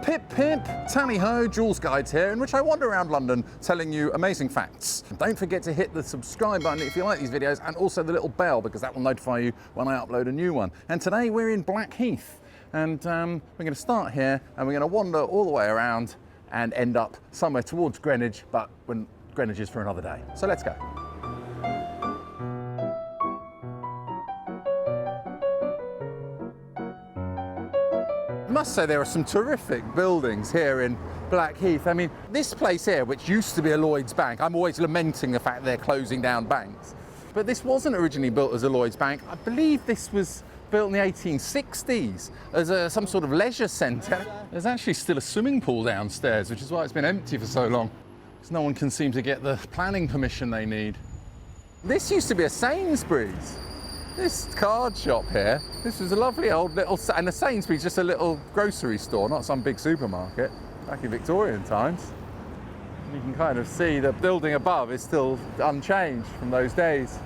Pip pip, tally-ho, Joolz Guides here, in which I wander around London telling you amazing facts. Don't forget to hit the subscribe button if you like these videos, and also the little bell, because that will notify you when I upload a new one. And today we're in Blackheath, and we're going to start here, and we're going to wander all the way around and end up somewhere towards Greenwich, but when Greenwich is for another day. So let's go. I must say there are some terrific buildings here in Blackheath. I mean, this place here, which used to be a Lloyd's bank, I'm always lamenting the fact they're closing down banks. But this wasn't originally built as a Lloyd's bank. I believe this was built in the 1860s as some sort of leisure centre. There's actually still a swimming pool downstairs, which is why it's been empty for so long, because no one can seem to get the planning permission they need. This used to be a Sainsbury's. This card shop here, this was a lovely old little, and a Sainsbury's just a little grocery store, not some big supermarket, back in Victorian times. You can kind of see the building above is still unchanged from those days.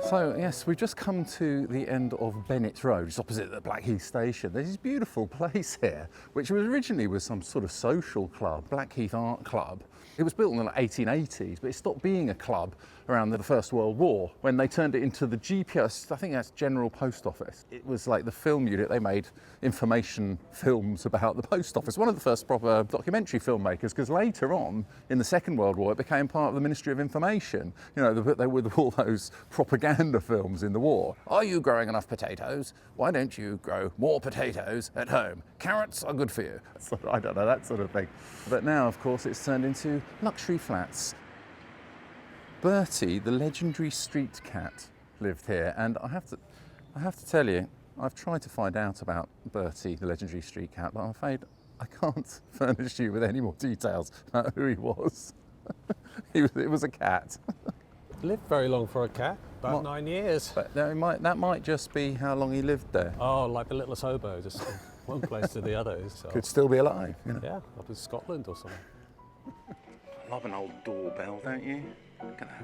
So yes, we've just come to the end of Bennett Road, just opposite the Blackheath station. There's this beautiful place here, which was originally some sort of social club, Blackheath Art Club. It was built in the 1880s, but it stopped being a club around the First World War when they turned it into the GPS, I think that's General Post Office. It was like the film unit. They made information films about the post office. One of the first proper documentary filmmakers, because later on in the Second World War it became part of the Ministry of Information. You know, they with all those propaganda films in the war. Are you growing enough potatoes? Why don't you grow more potatoes at home? Carrots are good for you. I don't know, that sort of thing. But now, of course, it's turned into luxury flats. Bertie, the legendary street cat, lived here, and I have to tell you, I've tried to find out about Bertie, the legendary street cat, but I'm afraid I can't furnish you with any more details about who he was. It was a cat. Lived very long for a cat, about 9 years. But that might just be how long he lived there. Oh, like the littlest hobo, just one place to the other. So. Could still be alive, you know? Yeah, up in Scotland or something. I love an old doorbell, don't you? Look at that.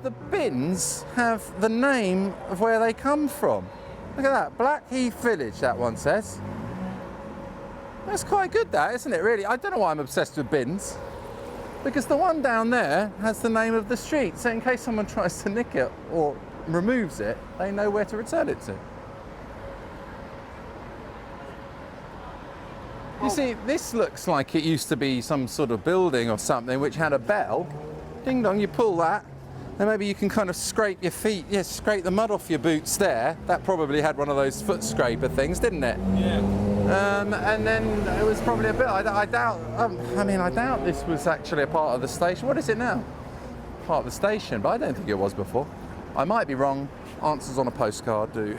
The bins have the name of where they come from. Look at that, Blackheath Village, that one says. That's quite good, that, isn't it, really? I don't know why I'm obsessed with bins, because the one down there has the name of the street, so in case someone tries to nick it or removes it, they know where to return it to. You see, this looks like it used to be some sort of building or something which had a bell. Ding dong, you pull that, and maybe you can kind of scrape your feet, scrape the mud off your boots there. That probably had one of those foot scraper things, didn't it? Yeah. And then it was probably a bit, I doubt this was actually a part of the station. What is it now? Part of the station, but I don't think it was before. I might be wrong. Answers on a postcard do.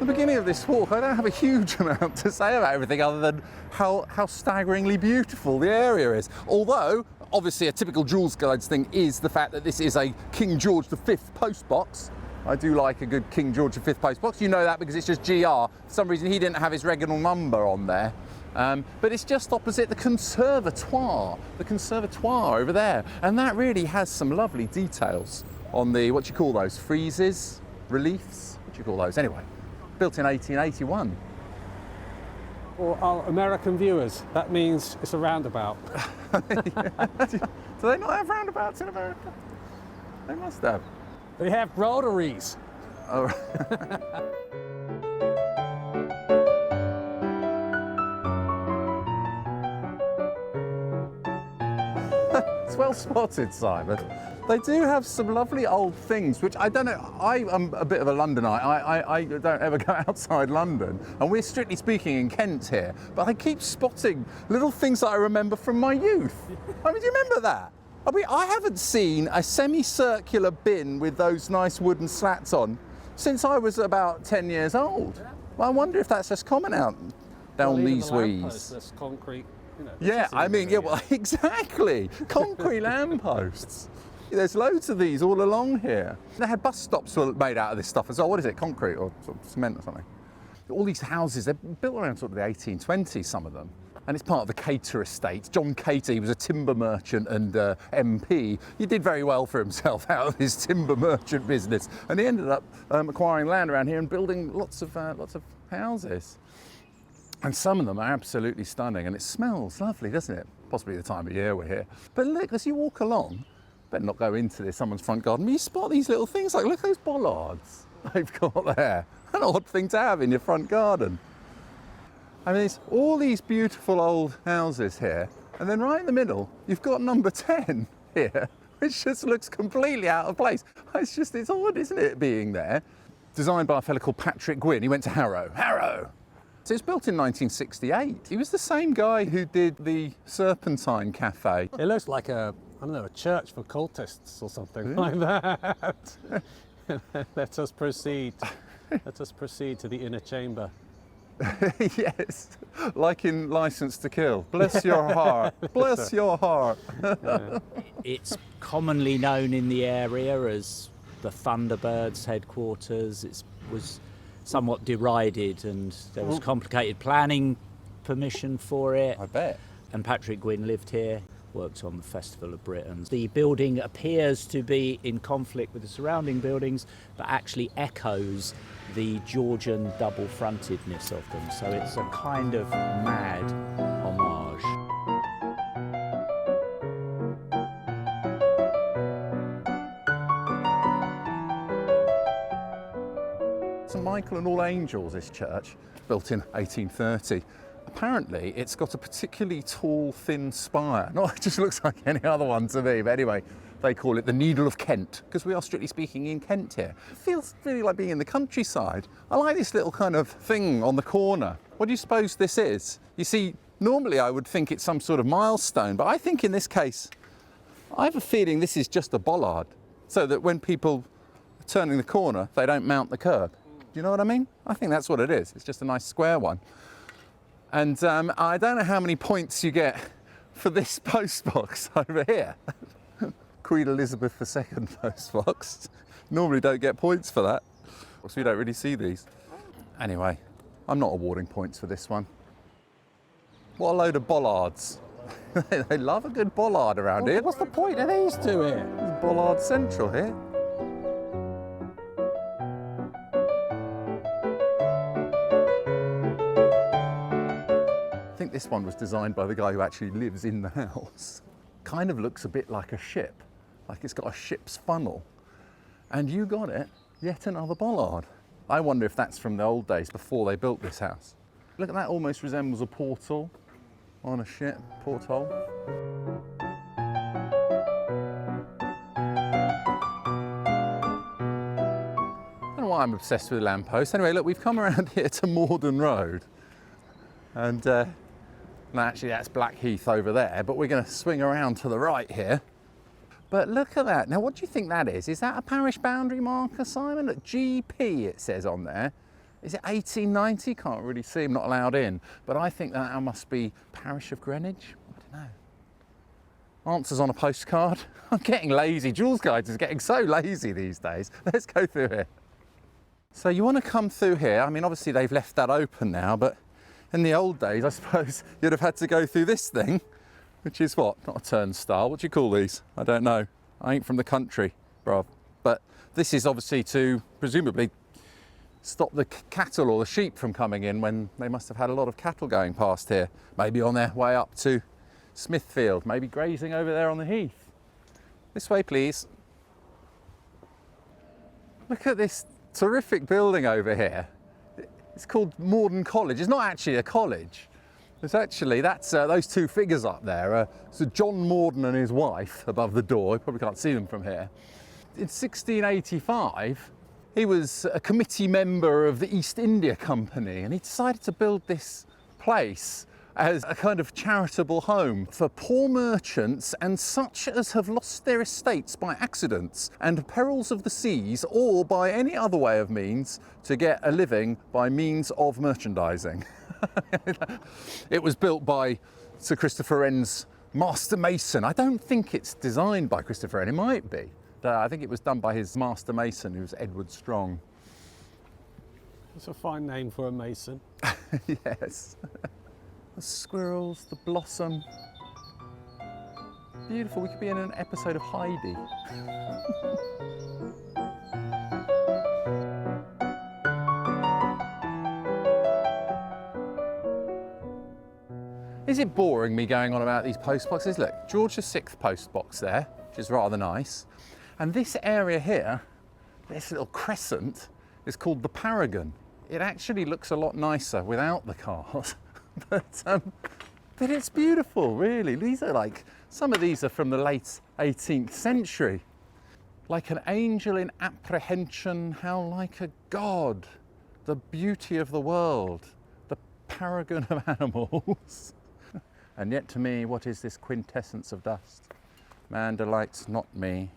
Beginning of this walk, I don't have a huge amount to say about everything other than how staggeringly beautiful the area is. Although, obviously, a typical Joolz Guides thing is the fact that this is a King George V postbox. I do like a good King George V postbox. You know that because it's just GR. For some reason, he didn't have his regular number on there. But it's just opposite the conservatoire over there. And that really has some lovely details on the, what do you call those, friezes, reliefs? What do you call those? Anyway. Built in 1881. For our American viewers, that means it's a roundabout. Do they not have roundabouts in America? They must have. They have rotaries. Oh. It's well spotted, Simon. They do have some lovely old things, which I don't know, I am a bit of a Londonite. I don't ever go outside London, and we're strictly speaking in Kent here, but I keep spotting little things that I remember from my youth. I mean, do you remember that? I haven't seen a semicircular bin with those nice wooden slats on since I was about 10 years old. Well, I wonder if that's just common out down these ways. That's concrete, you know. Yeah, I mean, yeah, well, exactly. Concrete lampposts. There's loads of these all along here. They had bus stops made out of this stuff as well. What is it, concrete or sort of cement or something? All these houses, they're built around sort of the 1820s, some of them. And it's part of the Cater estate. John Cater, he was a timber merchant and MP. He did very well for himself out of his timber merchant business. And he ended up acquiring land around here and building lots of houses. And some of them are absolutely stunning, and it smells lovely, doesn't it? Possibly the time of year we're here. But look, as you walk along, better not go into this, someone's front garden, but you spot these little things like, look at those bollards they've got there. An odd thing to have in your front garden. I mean, it's all these beautiful old houses here, and then right in the middle, you've got number 10 here, which just looks completely out of place. It's odd, isn't it, being there? Designed by a fellow called Patrick Gwynne. He went to Harrow. So it was built in 1968. He was the same guy who did the Serpentine Cafe. It looks like a church for cultists or something like that. Let us proceed. Let us proceed to the inner chamber. Yes, like in Licence to Kill. Bless your heart. Bless your heart. It's commonly known in the area as the Thunderbirds headquarters. It was somewhat derided, and there was complicated planning permission for it. I bet. And Patrick Gwynne lived here, worked on the Festival of Britons. The building appears to be in conflict with the surrounding buildings, but actually echoes the Georgian double-frontedness of them. So it's a kind of mad homage. St Michael and All Angels, this church, built in 1830. Apparently, it's got a particularly tall, thin spire. No, it just looks like any other one to me, but anyway, they call it the Needle of Kent, because we are strictly speaking in Kent here. It feels really like being in the countryside. I like this little kind of thing on the corner. What do you suppose this is? You see, normally I would think it's some sort of milestone, but I think in this case, I have a feeling this is just a bollard, so that when people are turning the corner, they don't mount the curb. Do you know what I mean? I think that's what it is. It's just a nice square one. And I don't know how many points you get for this postbox over here. Queen Elizabeth II postbox. Normally don't get points for that, because we don't really see these. Anyway, I'm not awarding points for this one. What a load of bollards. They love a good bollard around here. What's the point of these two here? There's Bollard Central here. I think this one was designed by the guy who actually lives in the house. Kind of looks a bit like a ship, like it's got a ship's funnel. And you got it, yet another bollard. I wonder if that's from the old days before they built this house. Look at that, almost resembles a portal on a ship, porthole. I don't know why I'm obsessed with lampposts. Anyway, look, we've come around here to Morden Road. And no, actually that's Blackheath over there, but we're going to swing around to the right here. But look at that. Now, what do you think that is? Is that a parish boundary marker, Simon? Look, GP it says on there. Is it 1890? Can't really see, I'm not allowed in. But I think that must be parish of Greenwich. I don't know. Answers on a postcard. I'm getting lazy. Joolz Guides is getting so lazy these days. Let's go through here. So you want to come through here. I mean, obviously they've left that open now, but in the old days, I suppose you'd have had to go through this thing, which is what? Not a turnstile. What do you call these? I don't know. I ain't from the country, bruv. But this is obviously to, presumably, stop the cattle or the sheep from coming in when they must have had a lot of cattle going past here. Maybe on their way up to Smithfield, maybe grazing over there on the heath. This way, please. Look at this terrific building over here. It's called Morden College. It's not actually a college. It's actually, that's those two figures up there. So John Morden and his wife above the door. You probably can't see them from here. In 1685, he was a committee member of the East India Company, and he decided to build this place as a kind of charitable home for poor merchants and such as have lost their estates by accidents and perils of the seas, or by any other way of means to get a living by means of merchandising. It was built by Sir Christopher Wren's master mason. I don't think it's designed by Christopher Wren. It might be. I think it was done by his master mason, who was Edward Strong. It's a fine name for a mason. Yes. The squirrels, the blossom. Beautiful. We could be in an episode of Heidi. Is it boring me going on about these post boxes? Look, George VI post box there, which is rather nice. And this area here, this little crescent, is called the Paragon. It actually looks a lot nicer without the cars, but it's beautiful, really. These are like, some of these are from the late 18th century. Like an angel in apprehension, how like a god, the beauty of the world, the paragon of animals. And yet to me, what is this quintessence of dust? Man delights not me,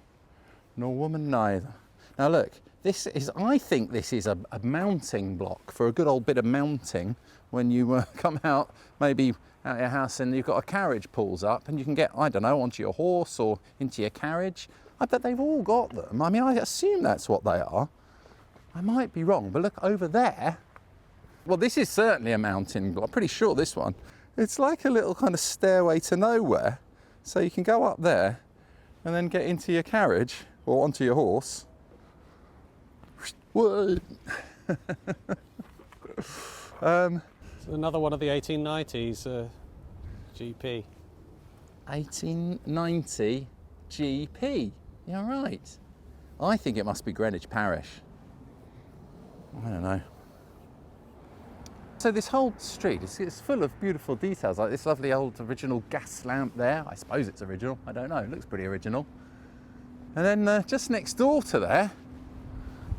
nor woman neither. Now look, I think this is a mounting block for a good old bit of mounting when you come out, maybe out of your house and you've got a carriage pulls up and you can get, I don't know, onto your horse or into your carriage. I bet they've all got them. I mean, I assume that's what they are. I might be wrong, but look over there. Well, this is certainly a mounting block. I'm pretty sure this one. It's like a little kind of stairway to nowhere. So you can go up there and then get into your carriage or onto your horse. Whoa. So another one of the 1890s GP. 1890 GP. You're right. I think it must be Greenwich Parish. I don't know. So this whole street is full of beautiful details, like this lovely old original gas lamp there. I suppose it's original. I don't know. It looks pretty original. And then just next door to there,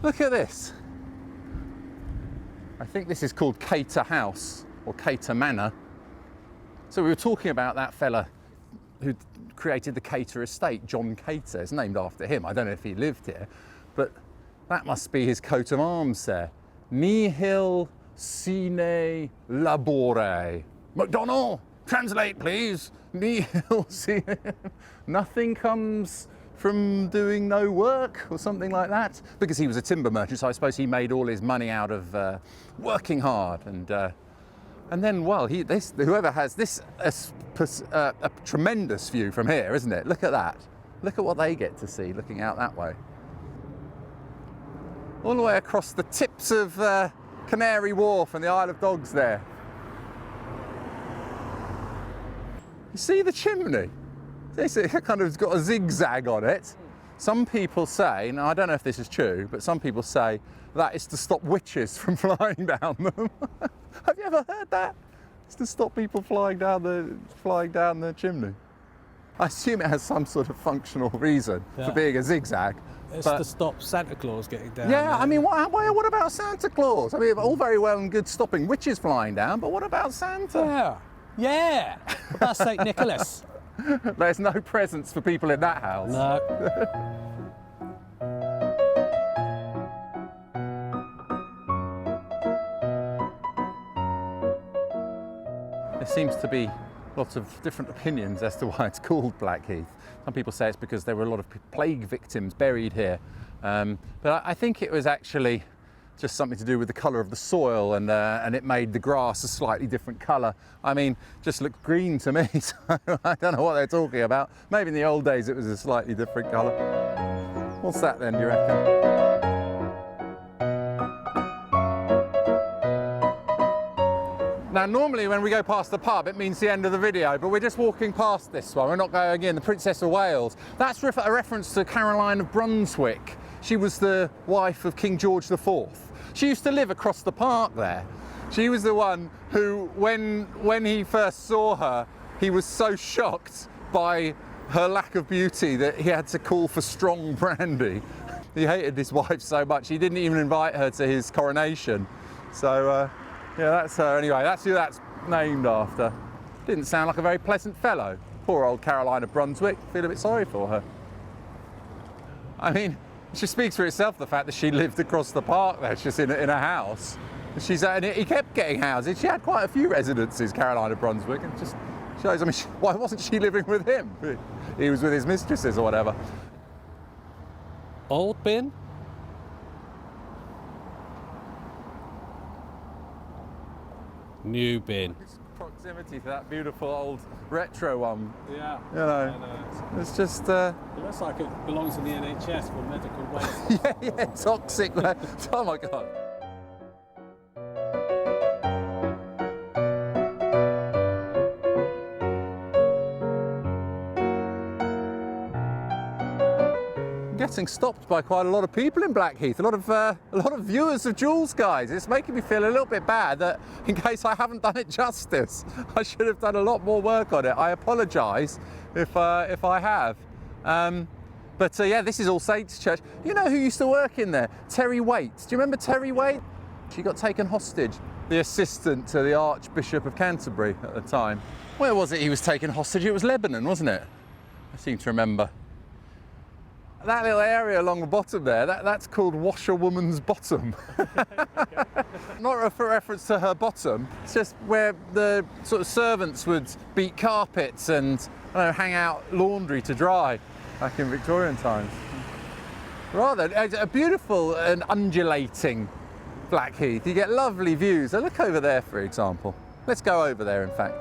look at this. I think this is called Cater House or Cater Manor. So we were talking about that fella who created the Cater estate, John Cater. It's named after him. I don't know if he lived here, but that must be his coat of arms there. Nihil sine labore. MacDonald, translate please. Nihil sine. Nothing comes from doing no work or something like that, because he was a timber merchant, so I suppose he made all his money out of working hard. And then, well, whoever has this a tremendous view from here, isn't it? Look at that. Look at what they get to see looking out that way. All the way across the tips of Canary Wharf and the Isle of Dogs there. You see the chimney? It's kind of got a zigzag on it. Some people say, now I don't know if this is true, but some people say that is to stop witches from flying down them. Have you ever heard that? It's to stop people flying down the chimney. I assume it has some sort of functional reason for being a zigzag. It's to stop Santa Claus getting down. Yeah, there. I mean, what about Santa Claus? I mean, all very well and good stopping witches flying down, but what about Santa? Yeah. What about St. Nicholas? There's no presents for people in that house. No. There seems to be lots of different opinions as to why it's called Blackheath. Some people say it's because there were a lot of plague victims buried here. But I think it was actually just something to do with the colour of the soil, and it made the grass a slightly different colour. I mean, just looked green to me, so I don't know what they're talking about. Maybe in the old days it was a slightly different colour. What's that then, do you reckon? Now, normally when we go past the pub, it means the end of the video, but we're just walking past this one. We're not going in, the Princess of Wales. That's a reference to Caroline of Brunswick. She was the wife of King George IV. She used to live across the park there. She was the one who, when he first saw her, he was so shocked by her lack of beauty that he had to call for strong brandy. He hated his wife so much, he didn't even invite her to his coronation. So, yeah, that's her anyway. That's who that's named after. Didn't sound like a very pleasant fellow. Poor old Caroline of Brunswick. Feel a bit sorry for her. I mean, she speaks for itself, the fact that she lived across the park there, just in a house. And he kept getting houses. She had quite a few residences, Caroline of Brunswick, and just Shows, I mean, why wasn't she living with him? He was with his mistresses or whatever. Old bin? New bin. Proximity to that beautiful old retro one. Yeah. You know, it's just... It looks like it belongs in the NHS for medical waste. yeah, toxic. Oh my God. Getting stopped by quite a lot of people in Blackheath, a lot of viewers of Joolz, guys. It's making me feel a little bit bad that in case I haven't done it justice, I should have done a lot more work on it. I apologise if I have. But yeah, this is All Saints Church. You know who used to work in there? Terry Waite. Do you remember Terry Waite? She got taken hostage. The assistant to the Archbishop of Canterbury at the time. Where was it he was taken hostage? It was Lebanon, wasn't it? I seem to remember. That little area along the bottom there, that's called Washerwoman's Bottom. Not a reference to her bottom, it's just where the sort of servants would beat carpets and hang out laundry to dry back in Victorian times. Rather, a beautiful and undulating Blackheath. You get lovely views. So look over there, for example. Let's go over there, in fact.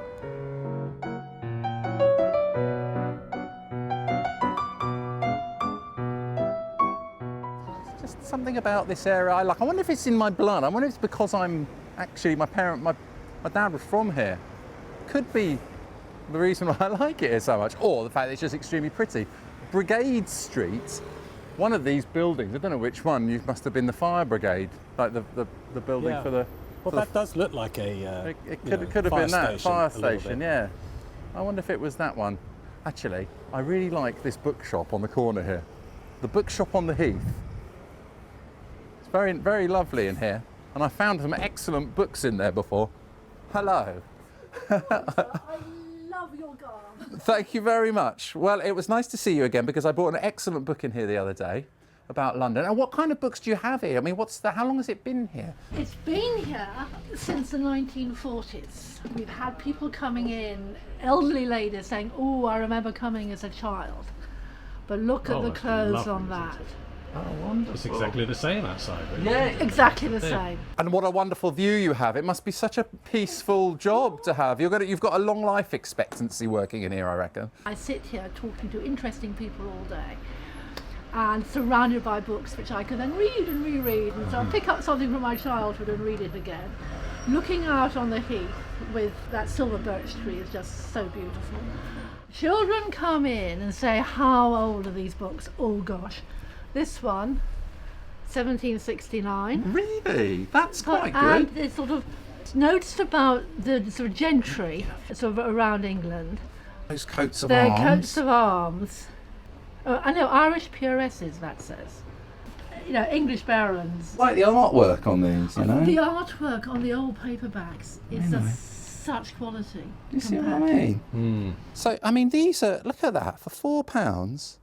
Something about this area I like. I wonder if it's in my blood. I wonder if it's because I'm actually, my dad was from here. Could be the reason why I like it here so much, or the fact that it's just extremely pretty. Brigade Street, one of these buildings, I don't know which one, you must have been the fire brigade, like the building for the... Well, that does look like a... it could have been that, fire station, yeah. I wonder if it was that one. Actually, I really like this bookshop on the corner here. The bookshop on the heath. Very, very lovely in here, and I found some excellent books in there before. Hello. I love your garb. Thank you very much. Well, it was nice to see you again because I bought an excellent book in here the other day about London. And what kind of books do you have here? I mean, how long has it been here? It's been here since the 1940s. We've had people coming in, elderly ladies saying, "Oh, I remember coming as a child." But look at the clothes on that. Oh, wonderful. It's exactly the same outside, really. Yeah, exactly the same. And what a wonderful view you have. It must be such a peaceful job to have. You've got a long life expectancy working in here, I reckon. I sit here talking to interesting people all day and surrounded by books which I can then read and reread. And so I'll pick up something from my childhood and read it again. Looking out on the heath with that silver birch tree is just so beautiful. Children come in and say, "How old are these books?" Oh gosh. This one, 1769. Really? That's quite good. And it's sort of notes about the sort of gentry sort of around England. Those coats of Their arms. coats of arms. I know, Irish peeresses, that says. You know, English barons. Like the artwork on these, you know? The artwork on the old paperbacks is just such quality. You see what I mean? So, I mean, these are, look at that, for £4,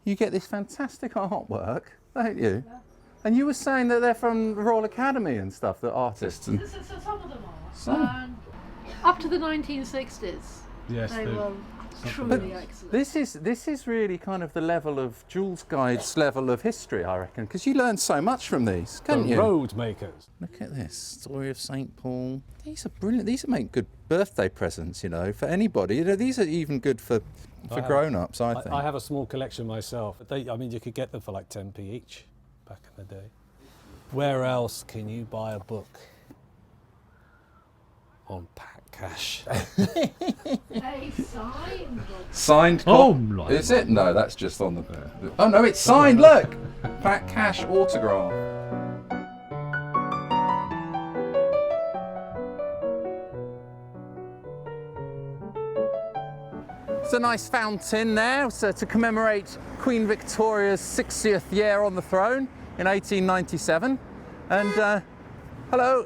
you get this fantastic artwork, don't you? Yeah. And you were saying that they're from the Royal Academy and stuff, the artists. And so some of them are. Up to the 1960s, yes, they were truly excellent. This is really kind of the level of Joolz Guide's level of history, I reckon, because you learn so much from these, can't you? Road makers. Look at this, Story of St. Paul. These are brilliant. These make good birthday presents, you know, for anybody. You know, these are even good for grown-ups, I think. I have a small collection myself. I mean, you could get them for like 10p each back in the day. Where else can you buy a book on Pat Cash? A signed book. Signed copy. Is it? No, that's just on the... Oh no, it's signed, look! Pat Cash autograph. It's a nice fountain there, so to commemorate Queen Victoria's 60th year on the throne in 1897. And hello.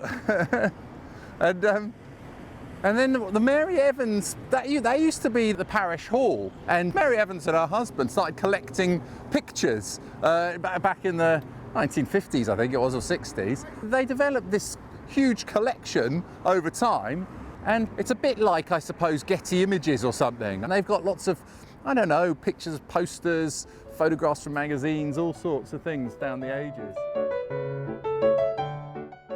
And then the Mary Evans, that used to be the parish hall. And Mary Evans and her husband started collecting pictures back in the 1950s, I think it was, or 60s. They developed this huge collection over time. And it's a bit like, I suppose, Getty Images or something. And they've got lots of, I don't know, pictures, posters, photographs from magazines, all sorts of things down the ages.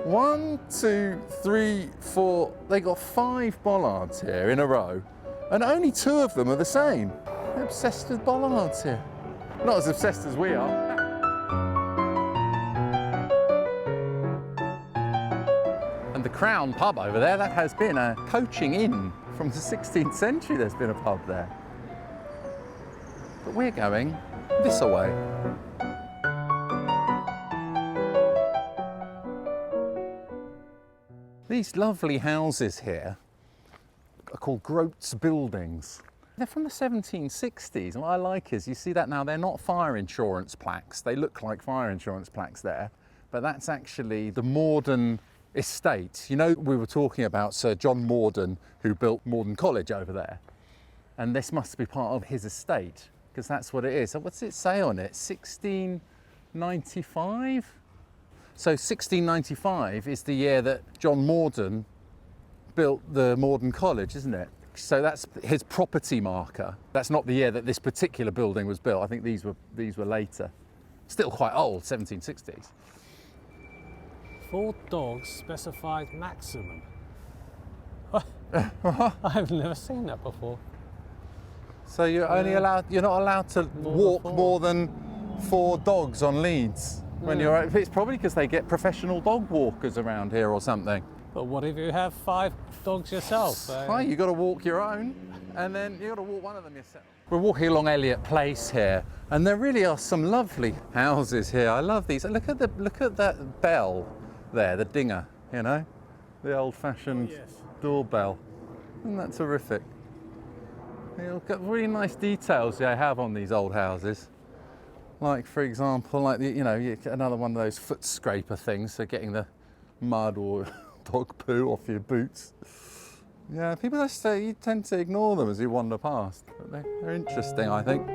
1, 2, 3, 4, they got 5 bollards here in a row, and only 2 of them are the same. They're obsessed with bollards here. Not as obsessed as we are. And the Crown pub over there, that has been a coaching inn from the 16th century. There's been a pub there. But we're going this way. These lovely houses here are called Groats buildings. They're from the 1760s, and what I like is, you see that now, they're not fire insurance plaques. They look like fire insurance plaques there, but that's actually the Morden estate. You know, we were talking about Sir John Morden, who built Morden College over there, and this must be part of his estate, because that's what it is. So what's it say on it? 1695? So 1695 is the year that John Morden built the Morden College, isn't it? So that's his property marker. That's not the year that this particular building was built. I think these were later. Still quite old, 1760s. 4 dogs specified maximum. I've never seen that before. So you're only allowed, you're not allowed to walk more than 4 dogs on leads when you're. It's probably because they get professional dog walkers around here or something. But what if you have 5 dogs yourself? Right, you got to walk your own, and then you got to walk one of them yourself. We're walking along Elliot Place here, and there really are some lovely houses here. I love these. Look at that bell there, the dinger. You know, the old-fashioned doorbell. Isn't that terrific? You've got really nice details they have on these old houses. Like, for example, like another one of those foot scraper things, so getting the mud or dog poo off your boots. Yeah, people just say you tend to ignore them as you wander past, but they're interesting, I think.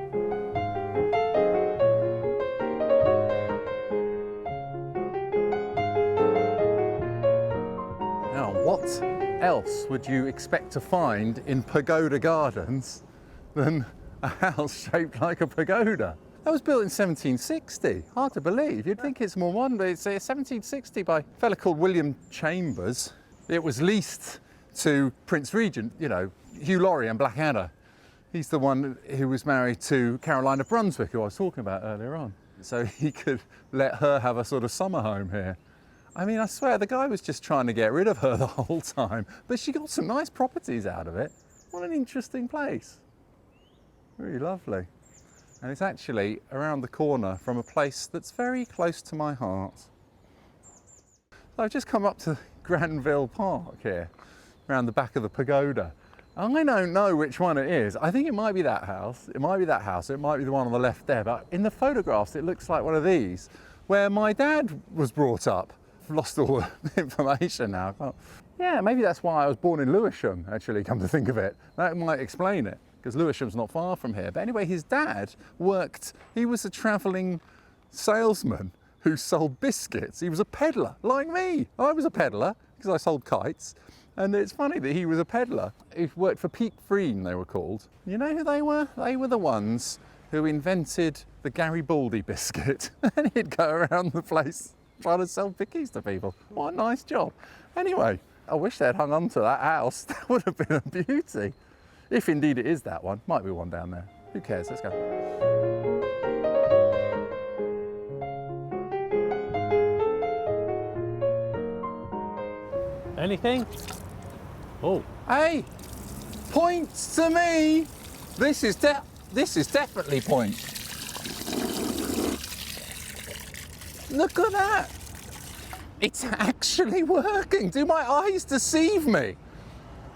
Now, what else would you expect to find in Pagoda Gardens than a house shaped like a pagoda? That was built in 1760. Hard to believe. You'd think it's more modern, but it's 1760 by a fella called William Chambers. It was leased to Prince Regent, you know, Hugh Laurie and Blackheath. He's the one who was married to Caroline of Brunswick, who I was talking about earlier on. So he could let her have a sort of summer home here. I mean, I swear, the guy was just trying to get rid of her the whole time, but she got some nice properties out of it. What an interesting place. Really lovely. And it's actually around the corner from a place that's very close to my heart. So I've just come up to Granville Park here, around the back of the pagoda. I don't know which one it is. I think it might be that house. It might be that house. It might be the one on the left there. But in the photographs, it looks like one of these, where my dad was brought up. I've lost all the information now. Well, yeah, maybe that's why I was born in Lewisham, actually, come to think of it. That might explain it, because Lewisham's not far from here. But anyway, his dad he was a travelling salesman who sold biscuits. He was a peddler, like me. I was a peddler, because I sold kites. And it's funny that he was a peddler. He worked for Peak Freen, they were called. You know who they were? They were the ones who invented the Garibaldi biscuit. And he'd go around the place trying to sell pickies to people. What a nice job. Anyway, I wish they'd hung on to that house. That would have been a beauty. If indeed it is that one. Might be one down there. Who cares? Let's go. Anything? Oh. Hey! Points to me! This is definitely point. Look at that! It's actually working. Do my eyes deceive me?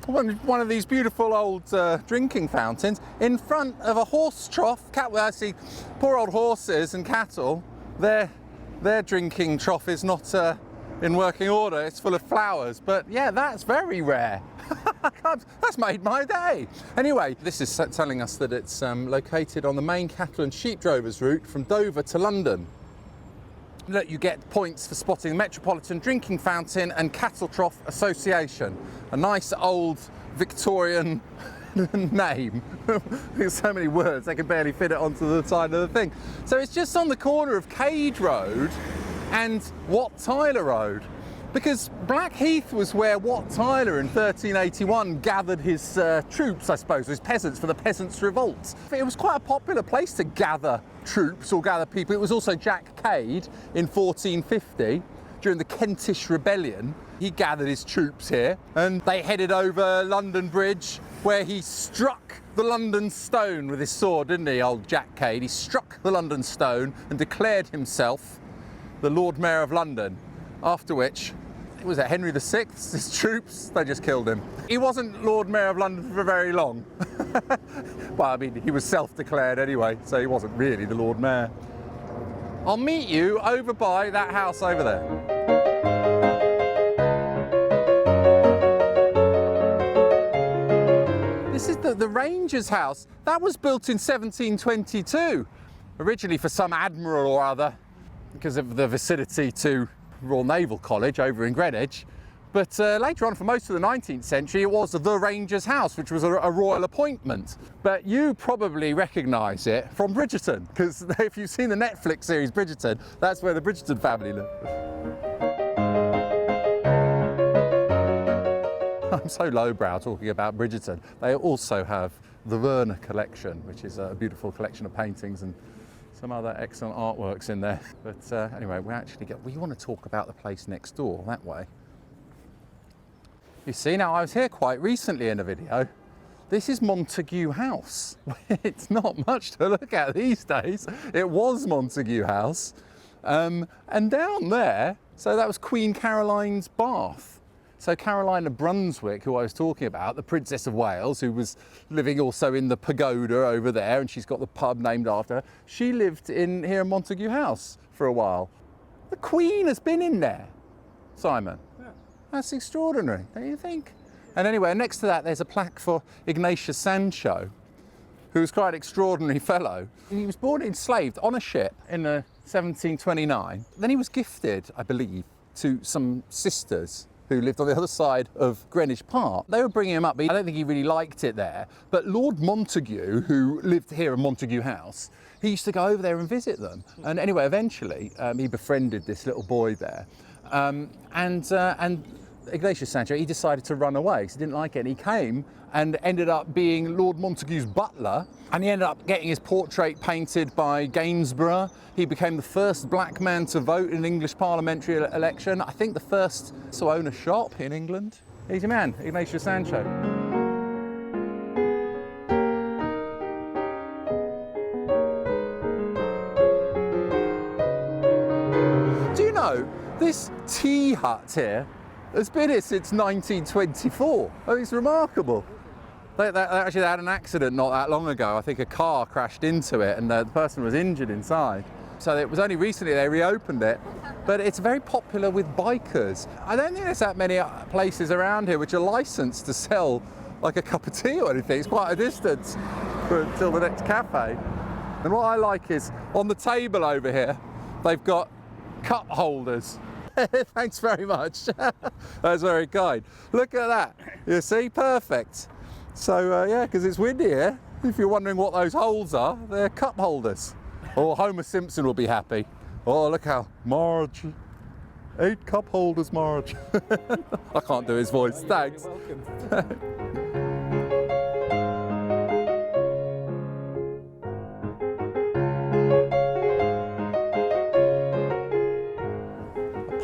One of these beautiful old drinking fountains in front of a horse trough. I see poor old horses and cattle. Their drinking trough is not in working order. It's full of flowers. But yeah, that's very rare. That's made my day. Anyway, this is telling us that it's located on the main cattle and sheep drovers route from Dover to London. Look, you get points for spotting the Metropolitan Drinking Fountain and Cattle Trough Association. A nice old Victorian name. There's so many words, they can barely fit it onto the side of the thing. So it's just on the corner of Cade Road and Wat Tyler Road. Because Blackheath was where Wat Tyler in 1381 gathered his troops, I suppose, his peasants, for the Peasants' Revolt. It was quite a popular place to gather troops or gather people. It was also Jack Cade in 1450, during the Kentish Rebellion. He gathered his troops here and they headed over London Bridge, where he struck the London Stone with his sword, didn't he, old Jack Cade? He struck the London Stone and declared himself the Lord Mayor of London, after which, was it Henry VI, his troops, they just killed him. He wasn't Lord Mayor of London for very long. Well, I mean, he was self-declared anyway, so he wasn't really the Lord Mayor. I'll meet you over by that house over there. This is the Ranger's house. That was built in 1722, originally for some admiral or other, because of the vicinity to Royal Naval College over in Greenwich. But later on, for most of the 19th century, it was the Ranger's house, which was a royal appointment. But you probably recognise it from Bridgerton, because if you've seen the Netflix series Bridgerton, that's where the Bridgerton family live. I'm so lowbrow talking about Bridgerton. They also have the Werner collection, which is a beautiful collection of paintings and some other excellent artworks in there. But anyway, we want to talk about the place next door, that way. You see, now I was here quite recently in a video. This is Montagu House. It's not much to look at these days. It was Montagu House. And down there, so that was Queen Caroline's bath. So Caroline of Brunswick, who I was talking about, the Princess of Wales, who was living also in the Pagoda over there, and she's got the pub named after her, she lived in here in Montagu House for a while. The Queen has been in there, Simon. Yeah. That's extraordinary, don't you think? And anyway, next to that, there's a plaque for Ignatius Sancho, who was quite an extraordinary fellow. He was born enslaved on a ship in 1729. Then he was gifted, I believe, to some sisters who lived on the other side of Greenwich Park. They were bringing him up, but I don't think he really liked it there. But Lord Montagu, who lived here in Montagu House, he used to go over there and visit them. And anyway, eventually, he befriended this little boy there. And Ignatius Sancho, he decided to run away because he didn't like it. And he came and ended up being Lord Montagu's butler. And he ended up getting his portrait painted by Gainsborough. He became the first black man to vote in an English parliamentary election. I think the first to own a shop in England. He's your man, Ignatius Sancho. Do you know, this tea hut here has been here since 1924. Oh, it's remarkable. They actually had an accident not that long ago. I think a car crashed into it and the person was injured inside. So it was only recently they reopened it, but it's very popular with bikers. I don't think there's that many places around here which are licensed to sell like a cup of tea or anything. It's quite a distance until the next cafe. And what I like is on the table over here, they've got cup holders. Thanks very much. That's very kind. Look at that. You see, perfect. So yeah, because it's windy here. If you're wondering what those holes are, they're cup holders. Or Homer Simpson will be happy. Oh, look how Marge. 8 cup holders, Marge. I can't do his voice. Thanks. You're welcome.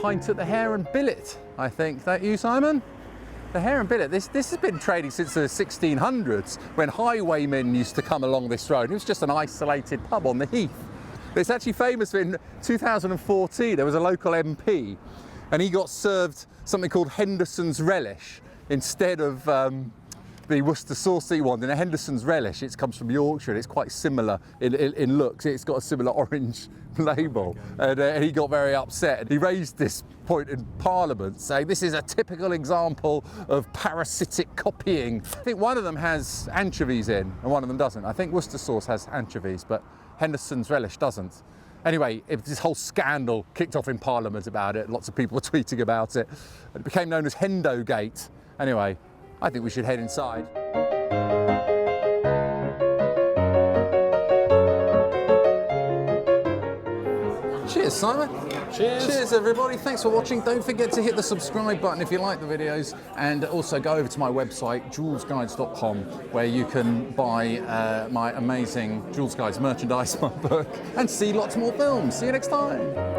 Pint at the Hare and Billet, I think. That you, Simon? The Hare and Billet, this has been trading since the 1600s, when highwaymen used to come along this road. It was just an isolated pub on the heath. It's actually famous. In 2014, there was a local MP, and he got served something called Henderson's Relish instead of the Worcester sauce that he wanted. And Henderson's Relish, it comes from Yorkshire, and it's quite similar in looks. It's got a similar orange label, and he got very upset. He raised this point in Parliament, saying this is a typical example of parasitic copying. I think one of them has anchovies in, and one of them doesn't. I think Worcester sauce has anchovies, but Henderson's Relish doesn't. Anyway, this whole scandal kicked off in Parliament about it. Lots of people were tweeting about it. It became known as Hendo Gate. Anyway, I think we should head inside. Cheers, Simon. Cheers. Cheers, everybody. Thanks for watching. Don't forget to hit the subscribe button if you like the videos, and also go over to my website, joolzguides.com, where you can buy my amazing Joolz Guides merchandise, my book, and see lots more films. See you next time.